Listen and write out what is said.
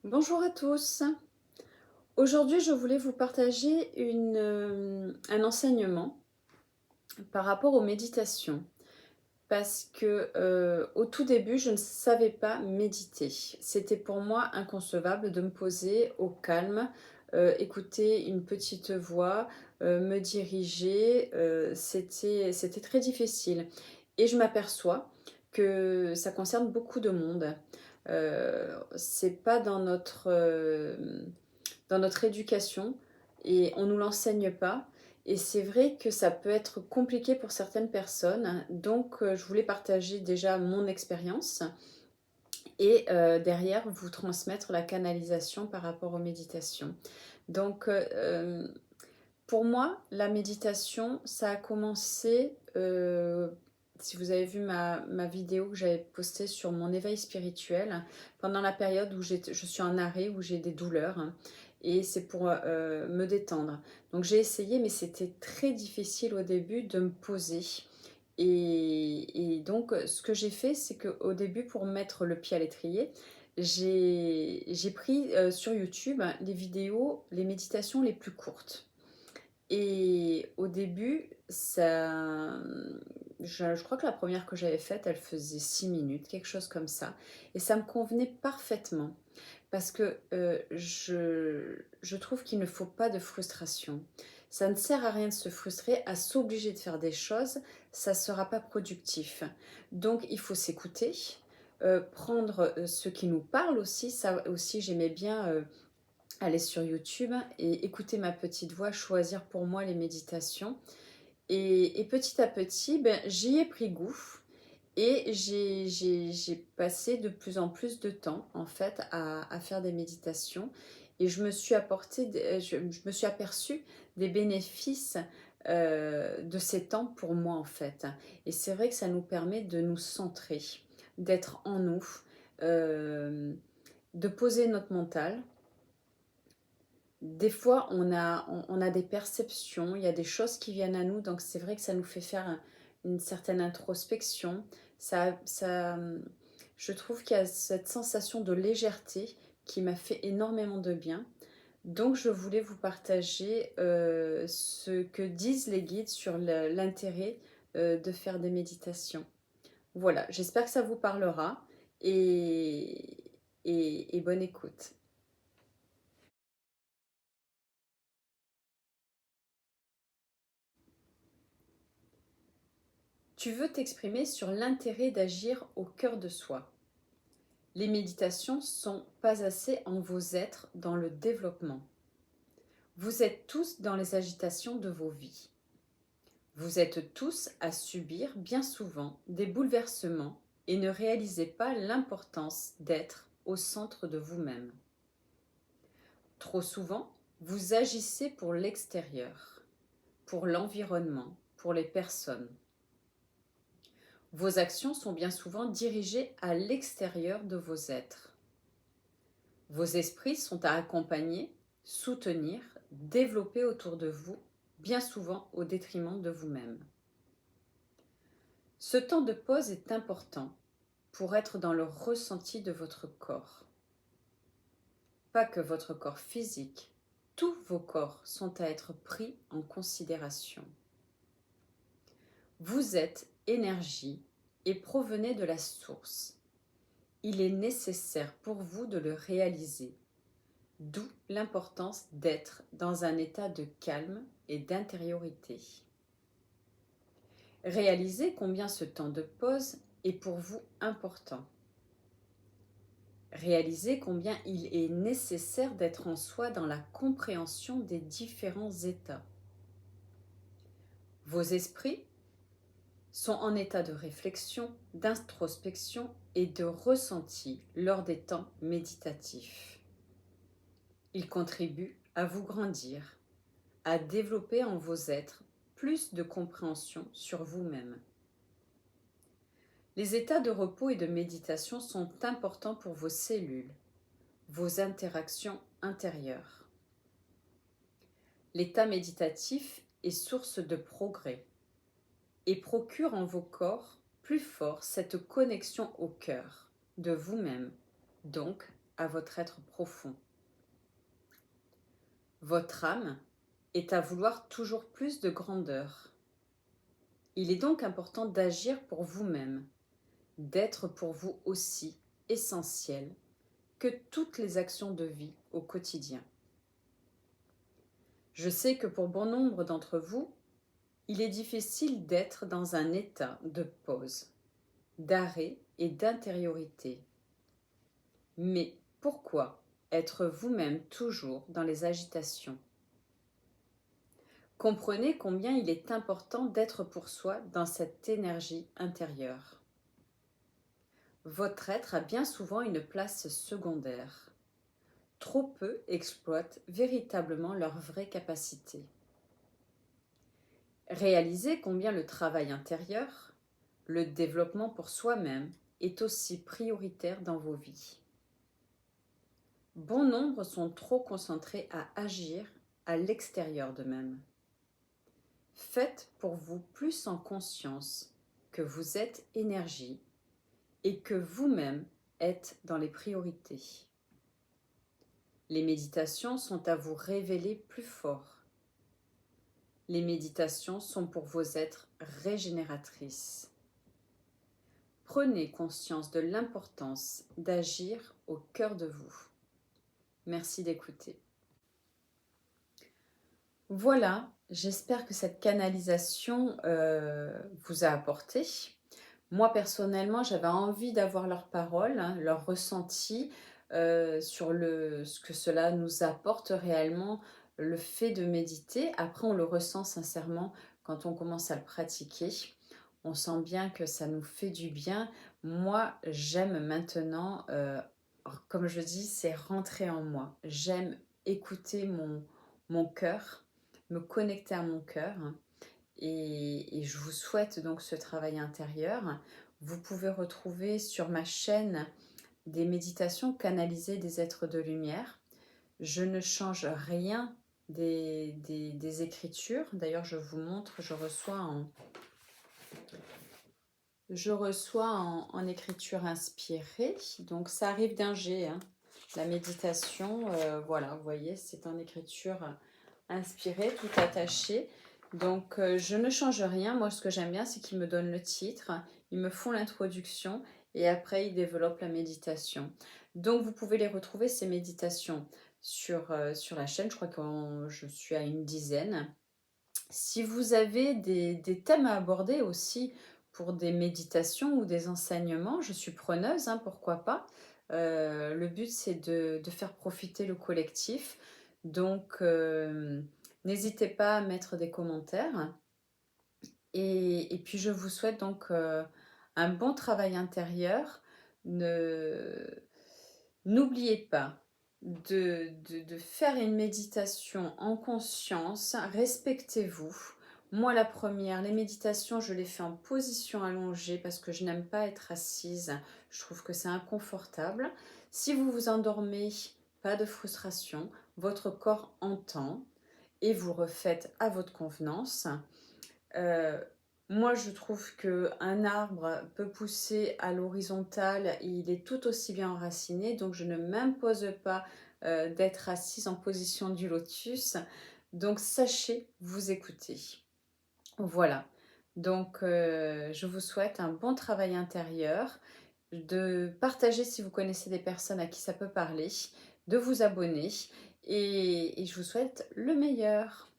Bonjour à tous. Aujourd'hui, je voulais vous partager un enseignement par rapport aux méditations. Parce que au tout début, je ne savais pas méditer. C'était pour moi inconcevable de me poser au calme, écouter une petite voix, me diriger. C'était très difficile. Et je m'aperçois que ça concerne beaucoup de monde. C'est pas dans notre éducation et on ne nous l'enseigne pas. Et c'est vrai que ça peut être compliqué pour certaines personnes. Donc, je voulais partager déjà mon expérience et derrière vous transmettre la canalisation par rapport aux méditations. Donc, pour moi, la méditation, ça a commencé, si vous avez vu ma vidéo que j'avais postée sur mon éveil spirituel, pendant la période où je suis en arrêt, où j'ai des douleurs, hein, et c'est pour me détendre. Donc j'ai essayé, mais c'était très difficile au début de me poser. Et donc, ce que j'ai fait, c'est qu'au début, pour mettre le pied à l'étrier, j'ai pris sur YouTube les vidéos, les méditations les plus courtes. Et au début, je crois que la première que j'avais faite, elle faisait 6 minutes, quelque chose comme ça. Et ça me convenait parfaitement. Parce que je trouve qu'il ne faut pas de frustration. Ça ne sert à rien de se frustrer, à s'obliger de faire des choses, ça ne sera pas productif. Donc il faut s'écouter, prendre ce qui nous parle aussi. Ça aussi, j'aimais bien aller sur YouTube et écouter ma petite voix, choisir pour moi les méditations. Et petit à petit, ben, j'y ai pris goût et j'ai passé de plus en plus de temps en fait à faire des méditations et je me suis aperçue des bénéfices de ces temps pour moi en fait. Et c'est vrai que ça nous permet de nous centrer, d'être en nous, euh, de poser notre mental. Des fois, on a des perceptions, il y a des choses qui viennent à nous, donc c'est vrai que ça nous fait faire une certaine introspection. Ça, je trouve qu'il y a cette sensation de légèreté qui m'a fait énormément de bien. Donc, je voulais vous partager ce que disent les guides sur l'intérêt de faire des méditations. Voilà, j'espère que ça vous parlera et bonne écoute. Tu veux t'exprimer sur l'intérêt d'agir au cœur de soi. Les méditations sont pas assez en vos êtres dans le développement. Vous êtes tous dans les agitations de vos vies. Vous êtes tous à subir bien souvent des bouleversements et ne réalisez pas l'importance d'être au centre de vous-même. Trop souvent, vous agissez pour l'extérieur, pour l'environnement, pour les personnes. Vos actions sont bien souvent dirigées à l'extérieur de vos êtres. Vos esprits sont à accompagner, soutenir, développer autour de vous, bien souvent au détriment de vous-même. Ce temps de pause est important pour être dans le ressenti de votre corps. Pas que votre corps physique, tous vos corps sont à être pris en considération. Vous êtes énergie et provenez de la source. Il est nécessaire pour vous de le réaliser, d'où l'importance d'être dans un état de calme et d'intériorité. Réalisez combien ce temps de pause est pour vous important. Réalisez combien il est nécessaire d'être en soi dans la compréhension des différents états. Vos esprits sont en état de réflexion, d'introspection et de ressenti lors des temps méditatifs. Ils contribuent à vous grandir, à développer en vos êtres plus de compréhension sur vous-même. Les états de repos et de méditation sont importants pour vos cellules, vos interactions intérieures. L'état méditatif est source de progrès et procure en vos corps plus fort cette connexion au cœur de vous-même, donc à votre être profond. Votre âme est à vouloir toujours plus de grandeur. Il est donc important d'agir pour vous-même, d'être pour vous aussi essentiel que toutes les actions de vie au quotidien. Je sais que pour bon nombre d'entre vous, il est difficile d'être dans un état de pause, d'arrêt et d'intériorité. Mais pourquoi être vous-même toujours dans les agitations? Comprenez combien il est important d'être pour soi dans cette énergie intérieure. Votre être a bien souvent une place secondaire. Trop peu exploitent véritablement leurs vraies capacités. Réalisez combien le travail intérieur, le développement pour soi-même, est aussi prioritaire dans vos vies. Bon nombre sont trop concentrés à agir à l'extérieur d'eux-mêmes. Faites pour vous plus en conscience que vous êtes énergie et que vous-même êtes dans les priorités. Les méditations sont à vous révéler plus fort. Les méditations sont pour vos êtres régénératrices. Prenez conscience de l'importance d'agir au cœur de vous. Merci d'écouter. Voilà, j'espère que cette canalisation vous a apporté. Moi, personnellement, j'avais envie d'avoir leurs paroles, hein, leurs ressentis sur ce que cela nous apporte réellement, le fait de méditer. Après, on le ressent sincèrement quand on commence à le pratiquer. On sent bien que ça nous fait du bien. Moi, j'aime maintenant, comme je dis, c'est rentrer en moi. J'aime écouter mon cœur, me connecter à mon cœur. Et je vous souhaite donc ce travail intérieur. Vous pouvez retrouver sur ma chaîne des méditations canalisées des êtres de lumière. Je ne change rien des écritures. D'ailleurs, je vous montre, je reçois en écriture inspirée. Donc, ça arrive d'un G, hein. La méditation, voilà, vous voyez, c'est en écriture inspirée, tout attaché. Donc, je ne change rien. Moi, ce que j'aime bien, c'est qu'ils me donnent le titre, ils me font l'introduction et après, ils développent la méditation. Donc, vous pouvez les retrouver, ces méditations, sur la chaîne. Je crois que je suis à une dizaine. Si vous avez des thèmes à aborder aussi pour des méditations ou des enseignements, je suis preneuse, hein, pourquoi pas. Le but, c'est de faire profiter le collectif. Donc, n'hésitez pas à mettre des commentaires. Et puis, je vous souhaite donc un bon travail intérieur. N'oubliez pas de faire une méditation en conscience. Respectez-vous. Moi, la première, les méditations, je les fais en position allongée parce que je n'aime pas être assise. Je trouve que c'est inconfortable. Si vous vous endormez, pas de frustration. Votre corps entend et vous refaites à votre convenance. Moi, je trouve qu'un arbre peut pousser à l'horizontale et il est tout aussi bien enraciné. Donc, je ne m'impose pas d'être assise en position du lotus. Donc, sachez vous écouter. Voilà. Donc, je vous souhaite un bon travail intérieur, de partager si vous connaissez des personnes à qui ça peut parler, de vous abonner et je vous souhaite le meilleur.